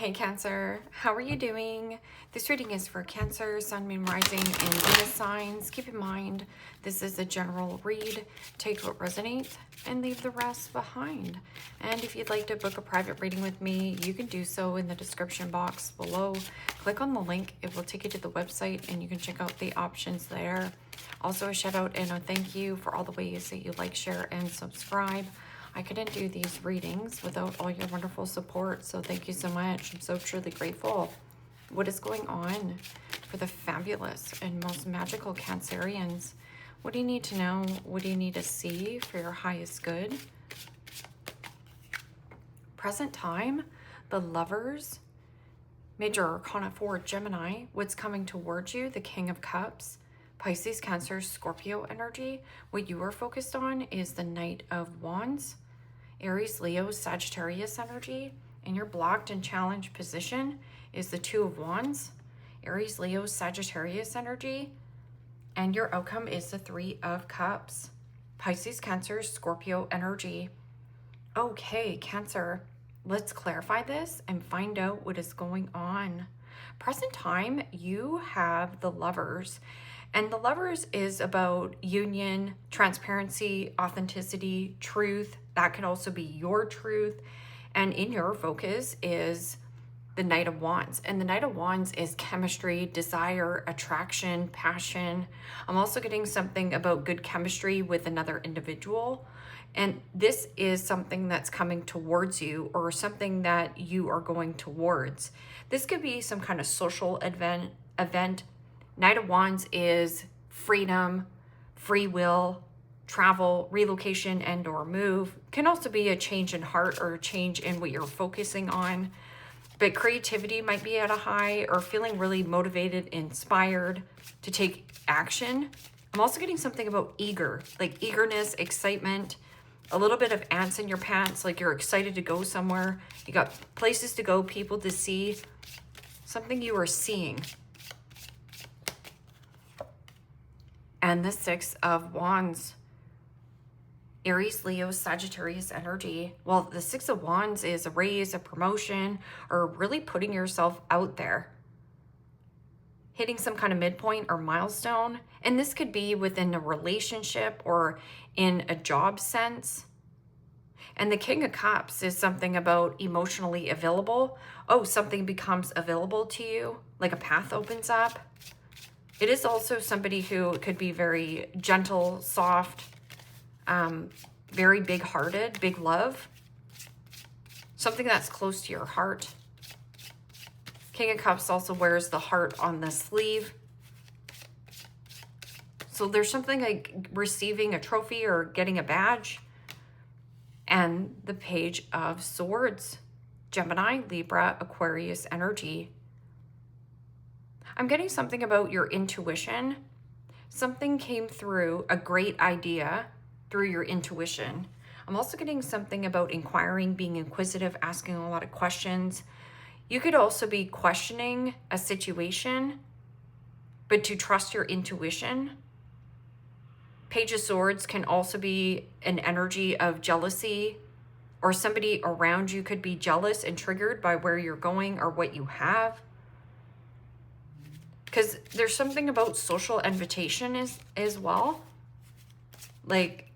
Hey Cancer, how are you doing? This reading is for Cancer, Sun, Moon, Rising, and Venus signs. Keep in mind, this is a general read. Take what resonates and leave the rest behind. And if you'd like to book a private reading with me, you can do so in the description box below. Click on the link. It will take you to the website and you can check out the options there. Also a shout out and a thank you for all the ways that you like, share, and subscribe. I couldn't do these readings without all your wonderful support, so thank you so much. I'm so truly grateful. What is going on for the fabulous and most magical Cancerians? What do you need to know? What do you need to see for your highest good? Present time, the Lovers, Major Arcana 4, Gemini, what's coming towards you, the King of Cups, Pisces, Cancer, Scorpio energy. What you are focused on is the Knight of Wands, Aries, Leo, Sagittarius energy. And your blocked and challenged position is the Two of Wands, Aries, Leo, Sagittarius energy. And your outcome is the Three of Cups, Pisces, Cancer, Scorpio energy. Okay, Cancer, let's clarify this and find out what is going on. Present time, you have the Lovers. And the Lovers is about union, transparency, authenticity, truth. That can also be your truth. And in your focus is the Knight of Wands. And the Knight of Wands is chemistry, desire, attraction, passion. I'm also getting something about good chemistry with another individual. And this is something that's coming towards you or something that you are going towards. This could be some kind of social event. Knight of Wands is freedom, free will, travel, relocation, and or move. Can also be a change in heart or a change in what you're focusing on. But creativity might be at a high or feeling really motivated, inspired to take action. I'm also getting something about eager, like eagerness, excitement, a little bit of ants in your pants, like you're excited to go somewhere. You got places to go, people to see, something you are seeing. And the Six of Wands, Aries, Leo, Sagittarius energy. Well, the Six of Wands is a raise, a promotion, or really putting yourself out there. Hitting some kind of midpoint or milestone. And this could be within a relationship or in a job sense. And the King of Cups is something about emotionally available. Oh, something becomes available to you, like a path opens up. It is also somebody who could be very gentle, soft, very big-hearted, big love. Something that's close to your heart. King of Cups also wears the heart on the sleeve. So there's something like receiving a trophy or getting a badge. And the Page of Swords, Gemini, Libra, Aquarius energy. I'm getting something about your intuition. Something came through, a great idea through your intuition. I'm also getting something about inquiring, being inquisitive, asking a lot of questions. You could also be questioning a situation, but to trust your intuition. Page of Swords can also be an energy of jealousy, or somebody around you could be jealous and triggered by where you're going or what you have. Because there's something about social invitation as well. Like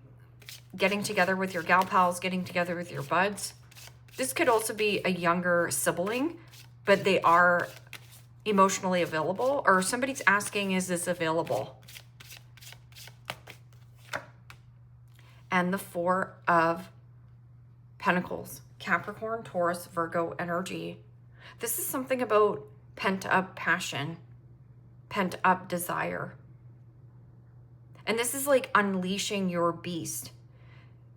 getting together with your gal pals, getting together with your buds. This could also be a younger sibling, but they are emotionally available. Or somebody's asking, is this available? And the Four of Pentacles, Capricorn, Taurus, Virgo energy. This is something about pent-up passion, pent-up desire. And this is like unleashing your beast.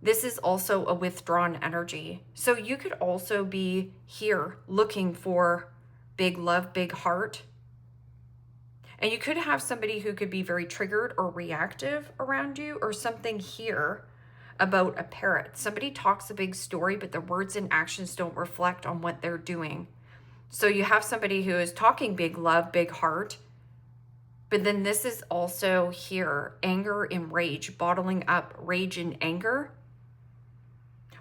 This is also a withdrawn energy. So you could also be here looking for big love, big heart. And you could have somebody who could be very triggered or reactive around you, or something here about a parrot. Somebody talks a big story, but their words and actions don't reflect on what they're doing. So you have somebody who is talking big love, big heart, but then this is also here, anger and rage, bottling up rage and anger.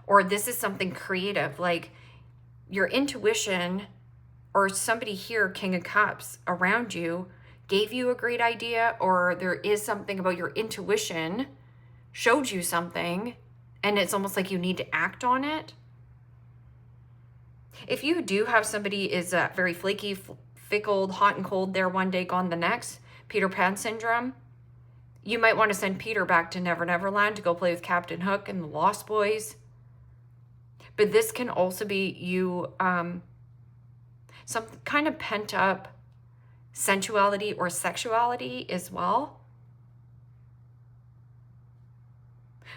Or this is something creative, like your intuition or somebody here, King of Cups, around you gave you a great idea, or there is something about your intuition showed you something and it's almost like you need to act on it. If you do have somebody is very flaky, fickle, hot and cold there one day, gone the next, Peter Pan syndrome, you might want to send Peter back to Never Never Land to go play with Captain Hook and the Lost Boys. But this can also be you, some kind of pent up sensuality or sexuality as well.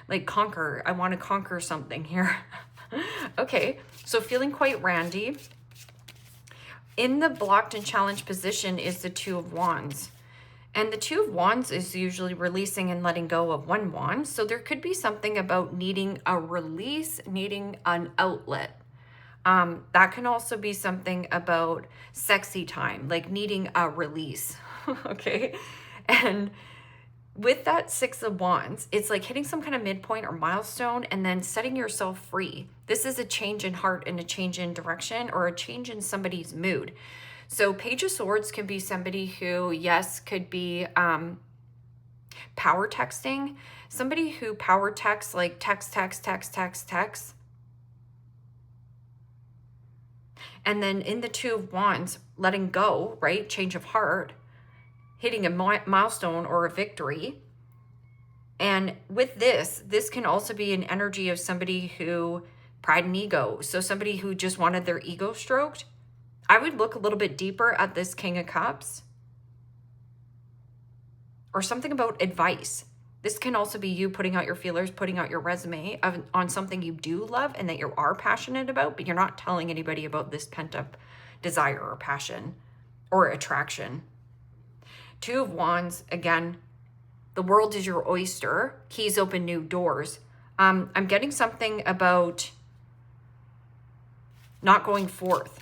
Like conquer, I want to conquer something here. Okay, so feeling quite randy. In the blocked and challenged position is the Two of Wands. And the Two of Wands is usually releasing and letting go of one wand. So there could be something about needing a release, needing an outlet. That can also be something about sexy time, like needing a release. Okay. And with that Six of Wands, it's like hitting some kind of midpoint or milestone and then setting yourself free. This is a change in heart and a change in direction, or a change in somebody's mood. So Page of Swords can be somebody who, yes, could be power texting. Somebody who power texts, like text. And then in the Two of Wands, letting go, right? Change of heart, hitting a milestone or a victory. And with this can also be an energy of somebody who, pride and ego. So somebody who just wanted their ego stroked. I would look a little bit deeper at this King of Cups. Or something about advice. This can also be you putting out your feelers, putting out your resume on something you do love and that you are passionate about, but you're not telling anybody about this pent up desire or passion or attraction. Two of Wands, again, the world is your oyster. Keys open new doors. I'm getting something about not going forth.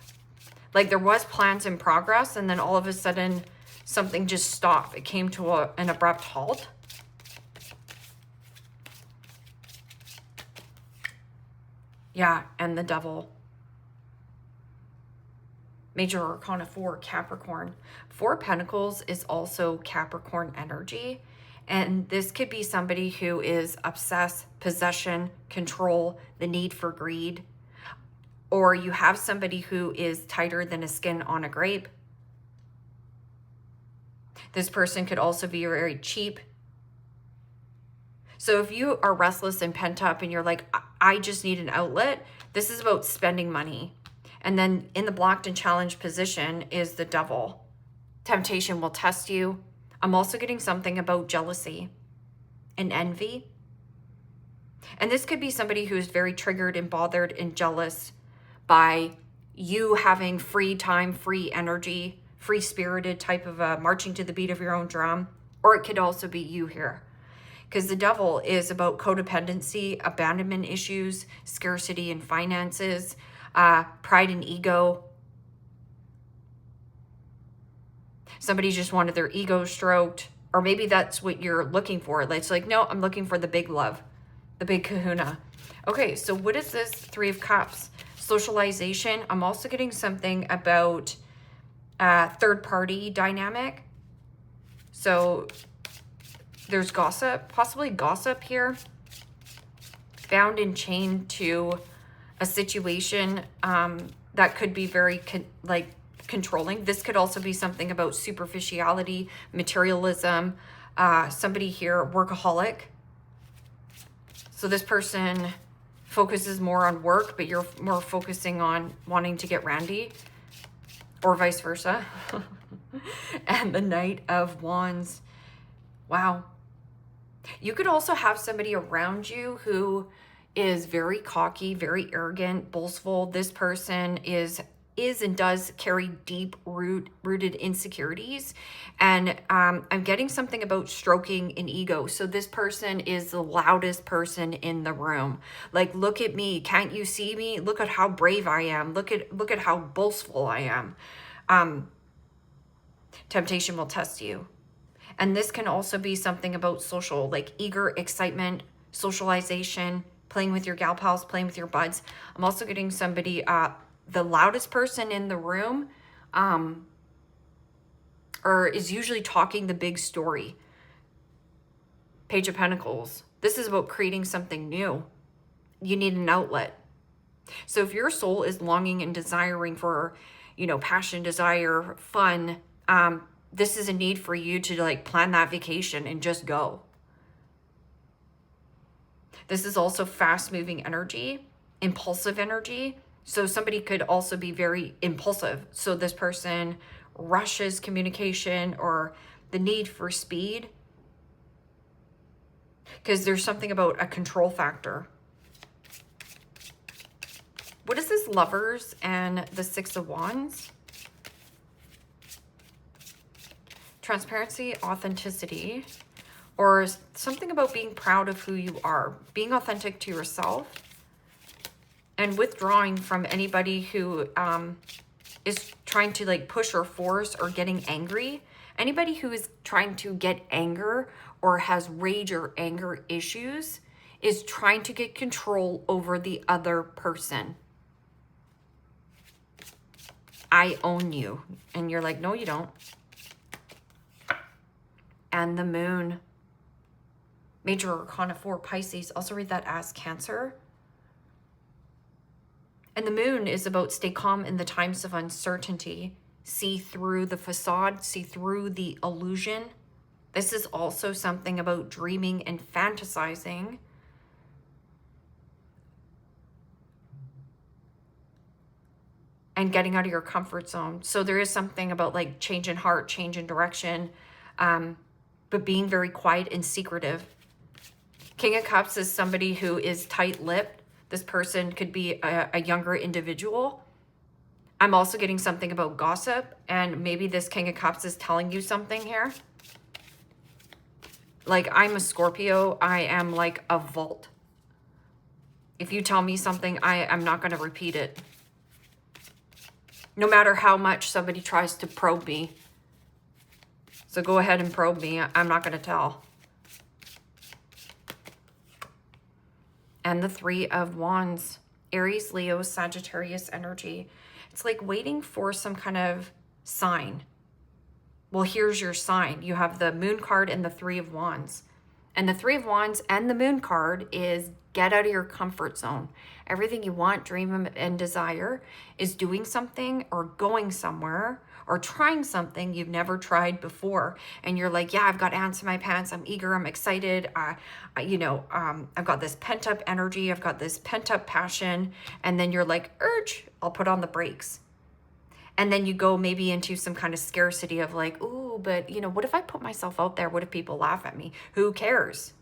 Like there was plans in progress and then all of a sudden something just stopped. It came to an abrupt halt. Yeah, and the Devil. Major Arcana 4, Capricorn. Four of Pentacles is also Capricorn energy. And this could be somebody who is obsessed, possession, control, the need for greed. Or you have somebody who is tighter than a skin on a grape. This person could also be very cheap. So if you are restless and pent up and you're like, I just need an outlet, this is about spending money. And then in the blocked and challenged position is the Devil. Temptation will test you. I'm also getting something about jealousy and envy. And this could be somebody who is very triggered and bothered and jealous by you having free time, free energy, free-spirited type of marching to the beat of your own drum. Or it could also be you here. Because the Devil is about codependency, abandonment issues, scarcity and finances, pride and ego. Somebody just wanted their ego stroked, or maybe that's what you're looking for. It's like, no, I'm looking for the big love, the big kahuna. Okay, so what is this Three of Cups? Socialization. I'm also getting something about third-party dynamic. So there's gossip, possibly gossip here, bound and chained to a situation that could be very controlling. This could also be something about superficiality, materialism, somebody here, workaholic. So this person focuses more on work, but you're more focusing on wanting to get randy, or vice versa. And the Knight of Wands. Wow. You could also have somebody around you who is very cocky, very arrogant, boastful. This person is and does carry deep rooted insecurities. And I'm getting something about stroking an ego. So this person is the loudest person in the room. Like, look at me. Can't you see me? Look at how brave I am. Look at how boastful I am. Temptation will test you. And this can also be something about social, like eager excitement, socialization, playing with your gal pals, playing with your buds. I'm also getting somebody, the loudest person in the room or is usually talking the big story. Page of Pentacles. This is about creating something new. You need an outlet. So if your soul is longing and desiring for, you know, passion, desire, fun, this is a need for you to like plan that vacation and just go. This is also fast moving energy, impulsive energy. So somebody could also be very impulsive. So this person rushes communication or the need for speed, because there's something about a control factor. What is this Lovers and the Six of Wands? Transparency, authenticity, or something about being proud of who you are, being authentic to yourself, and withdrawing from anybody who is trying to like push or force or getting angry. Anybody who is trying to get anger or has rage or anger issues is trying to get control over the other person. I own you. And you're like, no, you don't. And the Moon. Major Arcana 4, Pisces. Also read that as Cancer. And the Moon is about stay calm in the times of uncertainty. See through the facade. See through the illusion. This is also something about dreaming and fantasizing. And getting out of your comfort zone. So there is something about like change in heart, change in direction, but being very quiet and secretive. King of Cups is somebody who is tight-lipped. This person could be a younger individual. I'm also getting something about gossip, and maybe this King of Cups is telling you something here. Like, I'm a Scorpio. I am like a vault. If you tell me something, I'm not going to repeat it. No matter how much somebody tries to probe me. So go ahead and probe me. I'm not going to tell. And the Three of Wands. Aries, Leo, Sagittarius energy. It's like waiting for some kind of sign. Well, here's your sign. You have the Moon card and the Three of Wands. And the Three of Wands and the Moon card is get out of your comfort zone. Everything you want, dream, and desire is doing something or going somewhere or trying something you've never tried before. And you're like, yeah, I've got ants in my pants. I'm eager. I'm excited. I've got this pent up energy. I've got this pent up passion. And then you're like, urge, I'll put on the brakes. And then you go maybe into some kind of scarcity of like, ooh, but you know, what if I put myself out there? What if people laugh at me? Who cares?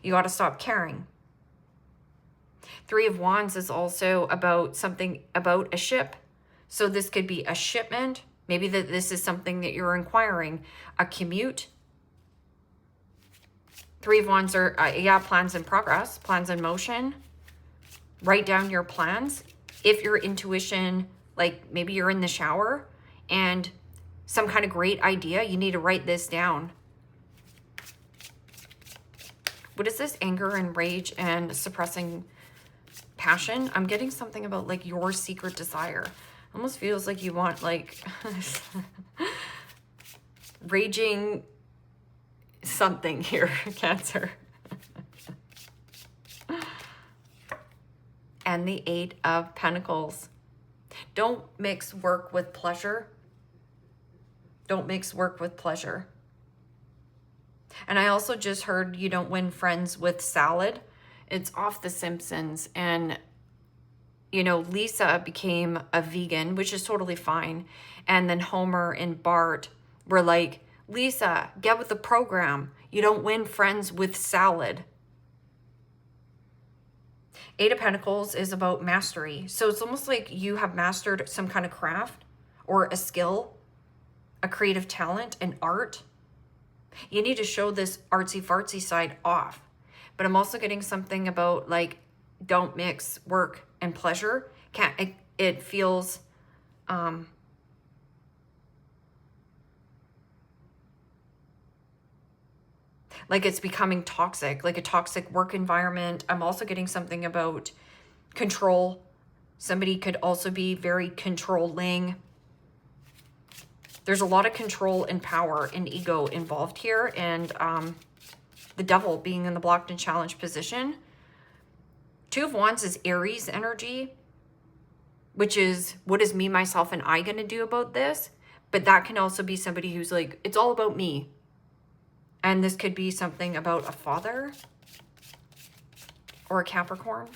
You got to stop caring. Three of Wands is also about something about a ship. So this could be a shipment. Maybe that this is something that you're inquiring. A commute. Three of Wands are, plans in progress, plans in motion. Write down your plans. If your intuition, like maybe you're in the shower and some kind of great idea, you need to write this down. What is this? Anger and rage and suppressing passion. I'm getting something about like your secret desire. Almost feels like you want like raging something here, Cancer. And the Eight of Pentacles. Don't mix work with pleasure. Don't mix work with pleasure. And I also just heard you don't win friends with salad. It's off The Simpsons. And, you know, Lisa became a vegan, which is totally fine. And then Homer and Bart were like, Lisa, get with the program. You don't win friends with salad. Eight of Pentacles is about mastery. So it's almost like you have mastered some kind of craft or a skill, a creative talent, an art. You need to show this artsy-fartsy side off. But I'm also getting something about like, don't mix work and pleasure. It feels, like it's becoming toxic, like a toxic work environment. I'm also getting something about control, Somebody could also be very controlling. There's a lot of control and power and ego involved here. And the devil being in the blocked and challenged position. Two of Wands is Aries energy, which is what is me, myself, and I going to do about this? But that can also be somebody who's like, it's all about me. And this could be something about a father or a Capricorn.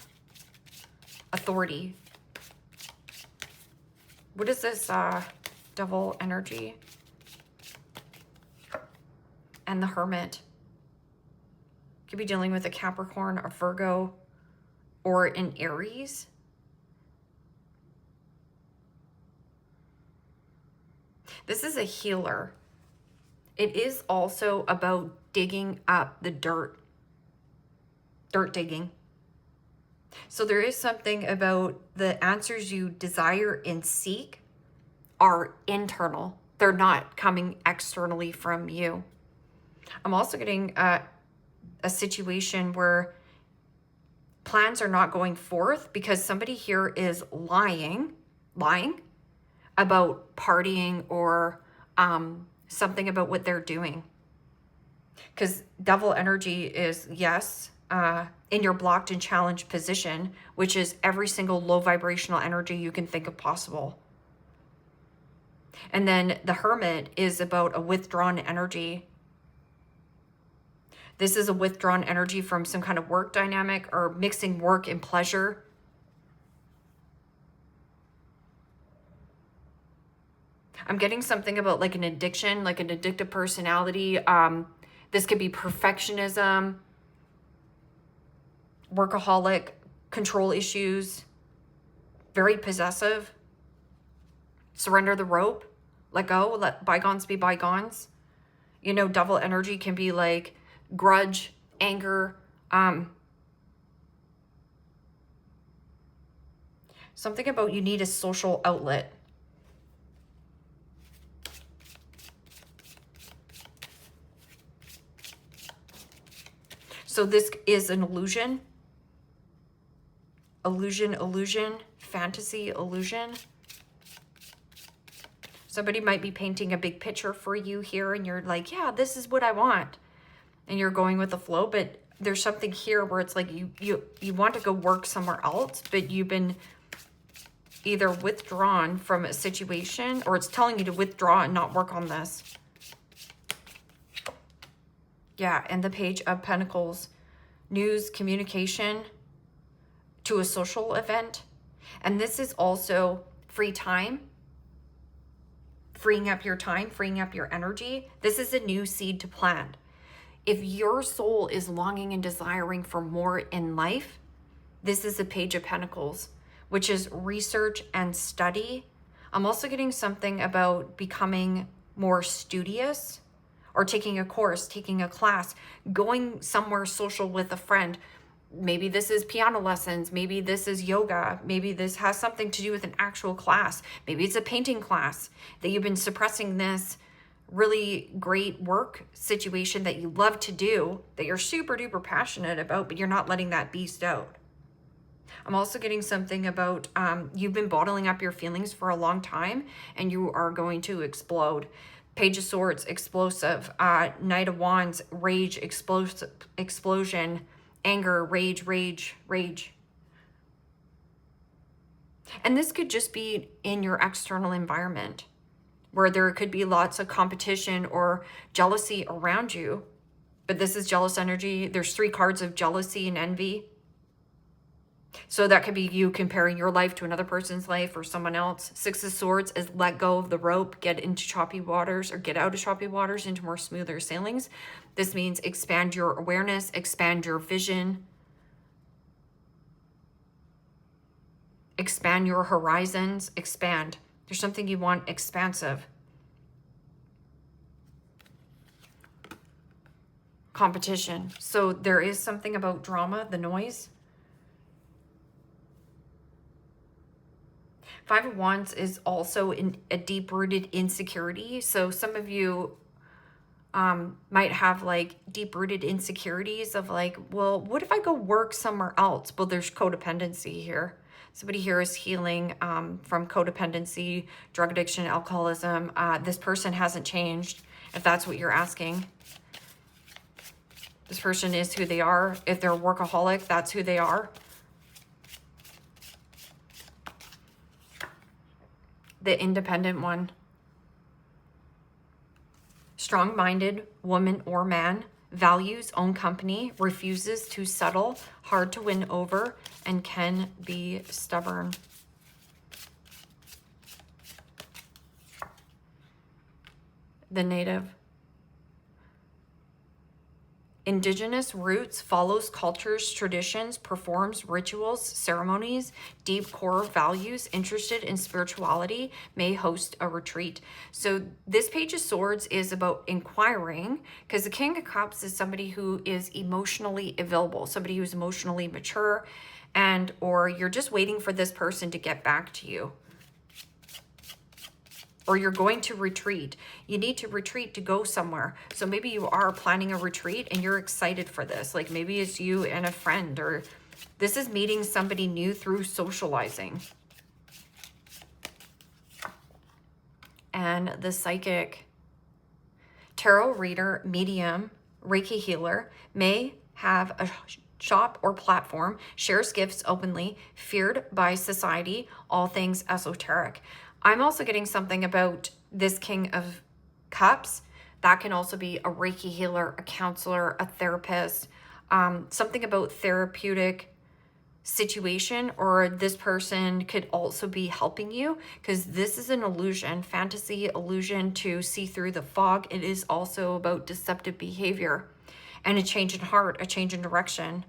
Authority. What is this devil energy? And the Hermit. Could be dealing with a Capricorn, a Virgo, or an Aries. This is a healer. It is also about digging up the dirt. Dirt digging. So there is something about the answers you desire and seek are internal. They're not coming externally from you. I'm also getting a situation where plans are not going forth because somebody here is lying about partying or something about what they're doing. Because devil energy is, yes, in your blocked and challenged position, which is every single low vibrational energy you can think of possible. And then the Hermit is about a withdrawn energy. This is a withdrawn energy from some kind of work dynamic or mixing work and pleasure. I'm getting something about like an addiction, like an addictive personality. This could be perfectionism, workaholic, control issues, very possessive. Surrender the rope, let go, let bygones be bygones. You know, devil energy can be like grudge, anger, something about you need a social outlet. So this is an illusion, fantasy illusion. Somebody might be painting a big picture for you here and you're like, yeah, this is what I want. And you're going with the flow, but there's something here where it's like you want to go work somewhere else, but you've been either withdrawn from a situation or it's telling you to withdraw and not work on this. Yeah, and the Page of Pentacles, news, communication to a social event. And this is also free time, freeing up your time, freeing up your energy. This is a new seed to plant. If your soul is longing and desiring for more in life, this is the Page of Pentacles, which is research and study. I'm also getting something about becoming more studious or taking a course, taking a class, going somewhere social with a friend. Maybe this is piano lessons. Maybe this is yoga. Maybe this has something to do with an actual class. Maybe it's a painting class that you've been suppressing this really great work situation that you love to do, that you're super duper passionate about, but you're not letting that beast out. I'm also getting something about you've been bottling up your feelings for a long time and you are going to explode. Page of Swords, explosive. Knight of Wands, rage, explosion, anger, rage. And this could just be in your external environment where there could be lots of competition or jealousy around you. But this is jealous energy. There's 3 cards of jealousy and envy. So that could be you comparing your life to another person's life or someone else. 6 of Swords is let go of the rope, get into choppy waters or get out of choppy waters into more smoother sailings. This means expand your awareness, expand your vision, expand your horizons, expand. There's something you want expansive. Competition. So there is something about drama, the noise. 5 of Wands is also in a deep-rooted insecurity. So some of you might have like deep-rooted insecurities of like, well, what if I go work somewhere else? Well, there's codependency here. Somebody here is healing from codependency, drug addiction, alcoholism. This person hasn't changed, if that's what you're asking. This person is who they are. If they're a workaholic, that's who they are. The independent one. Strong-minded woman or man, values own company, refuses to settle, hard to win over, and can be stubborn. The native. Indigenous roots, follows cultures, traditions, performs rituals, ceremonies, deep core values, interested in spirituality, may host a retreat. So this Page of Swords is about inquiring, because the King of Cups is somebody who is emotionally available, somebody who's emotionally mature, and or you're just waiting for this person to get back to you. Or you're going to retreat. You need to retreat to go somewhere. So maybe you are planning a retreat and you're excited for this. Like maybe it's you and a friend, or this is meeting somebody new through socializing. And the psychic, tarot reader, medium, Reiki healer, may have a shop or platform, shares gifts openly, feared by society, all things esoteric. I'm also getting something about this King of Cups. That can also be a Reiki healer, a counselor, a therapist, something about therapeutic situation, or this person could also be helping you, because this is an illusion, fantasy illusion to see through the fog. It is also about deceptive behavior and a change in heart, a change in direction.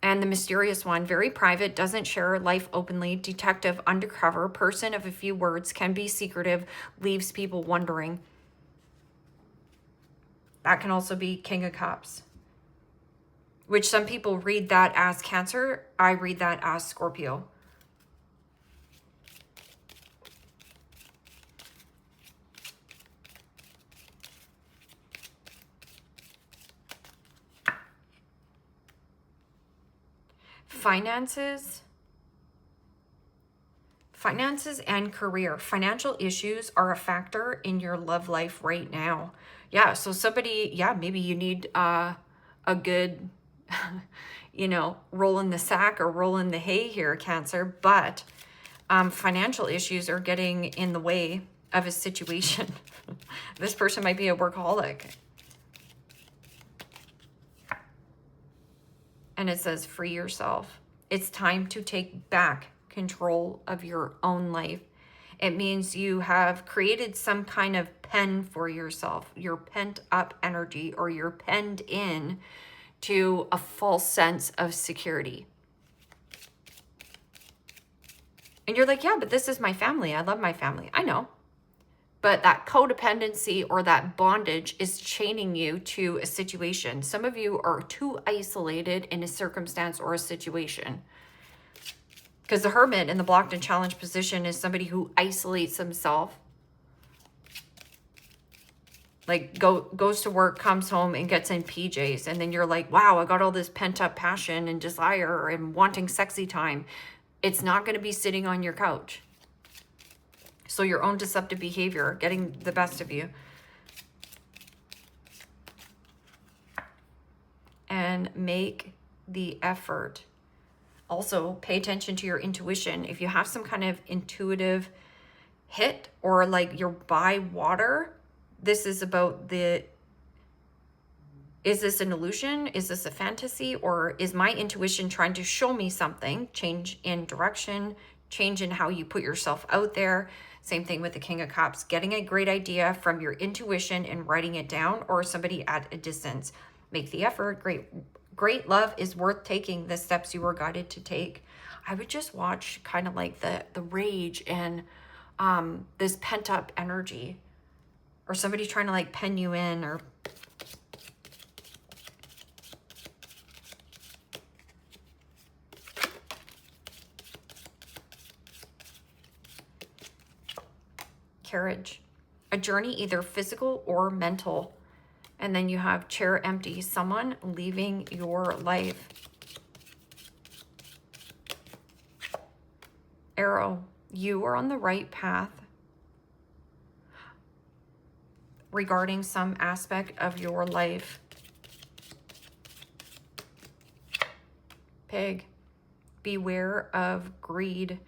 And the mysterious one, very private, doesn't share life openly, detective, undercover, person of a few words, can be secretive, leaves people wondering. That can also be King of Cups, which some people read that as Cancer. I read that as Scorpio. Finances and career. Financial issues are a factor in your love life right now. Yeah, so somebody, yeah, maybe you need a good, roll in the sack or roll in the hay here, Cancer, but financial issues are getting in the way of a situation. This person might be a workaholic. And it says, free yourself. It's time to take back control of your own life. It means you have created some kind of pen for yourself, your pent up energy, or you're penned in to a false sense of security. And you're like, yeah, but this is my family. I love my family. I know. But that codependency or that bondage is chaining you to a situation. Some of you are too isolated in a circumstance or a situation. Because the Hermit in the blocked and challenged position is somebody who isolates himself. Like goes to work, comes home and gets in PJs. And then you're like, wow, I got all this pent up passion and desire and wanting sexy time. It's not going to be sitting on your couch. So your own deceptive behavior getting the best of you. And make the effort. Also, pay attention to your intuition. If you have some kind of intuitive hit, or like you're by water, this is about is this an illusion? Is this a fantasy? Or is my intuition trying to show me something? Change in direction, change in how you put yourself out there. Same thing with the King of Cups, getting a great idea from your intuition and writing it down, or somebody at a distance. Make the effort. Great love is worth taking the steps you were guided to take. I would just watch kind of like the rage and this pent up energy, or somebody trying to like pen you in, or carriage, a journey either physical or mental. And then you have chair empty, someone leaving your life. you are on the right path regarding some aspect of your life. Pig, beware of greed.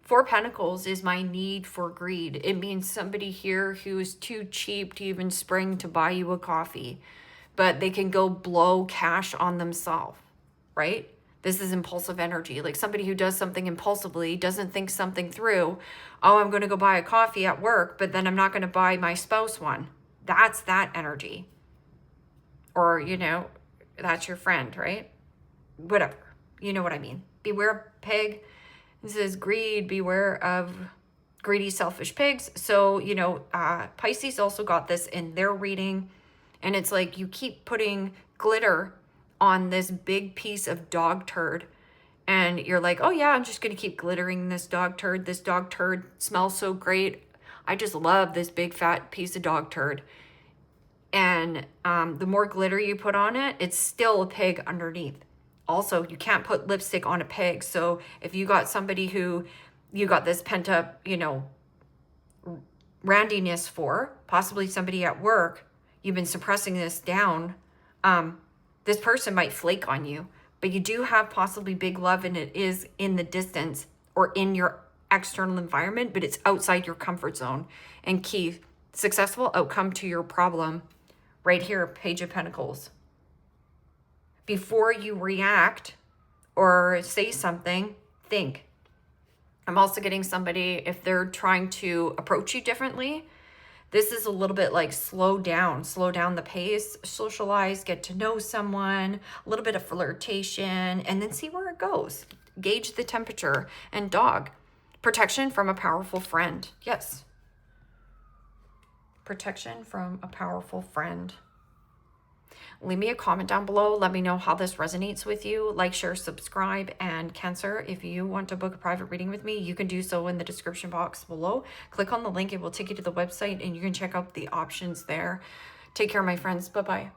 Four Pentacles is my need for greed. It means somebody here who is too cheap to even spring to buy you a coffee, but they can go blow cash on themselves, right? This is impulsive energy. Like somebody who does something impulsively, doesn't think something through. Oh, I'm going to go buy a coffee at work, but then I'm not going to buy my spouse one. That's that energy. Or, you know, that's your friend, right? Whatever. You know what I mean. Beware, pig. This is greed. Beware of greedy, selfish pigs. So, you know, Pisces also got this in their reading. And it's like you keep putting glitter on this big piece of dog turd. And you're like, oh yeah, I'm just going to keep glittering this dog turd. This dog turd smells so great. I just love this big fat piece of dog turd. And the more glitter you put on it, it's still a pig underneath. Also, you can't put lipstick on a pig. So if you got somebody who you got this pent up, you know, randiness for, possibly somebody at work, you've been suppressing this down, this person might flake on you, but you do have possibly big love and it is in the distance or in your external environment, but it's outside your comfort zone. And key, successful outcome to your problem right here, Page of Pentacles. Before you react or say something, think. I'm also getting somebody, if they're trying to approach you differently, this is a little bit like slow down the pace, socialize, get to know someone, a little bit of flirtation, and then see where it goes. Gauge the temperature. And dog, protection from a powerful friend. Yes. Protection from a powerful friend. Leave me a comment down below. Let me know how this resonates with you. Like, share, subscribe, and Cancer, if you want to book a private reading with me, you can do so in the description box below. Click on the link. It will take you to the website and you can check out the options there. Take care, my friends. Bye-bye.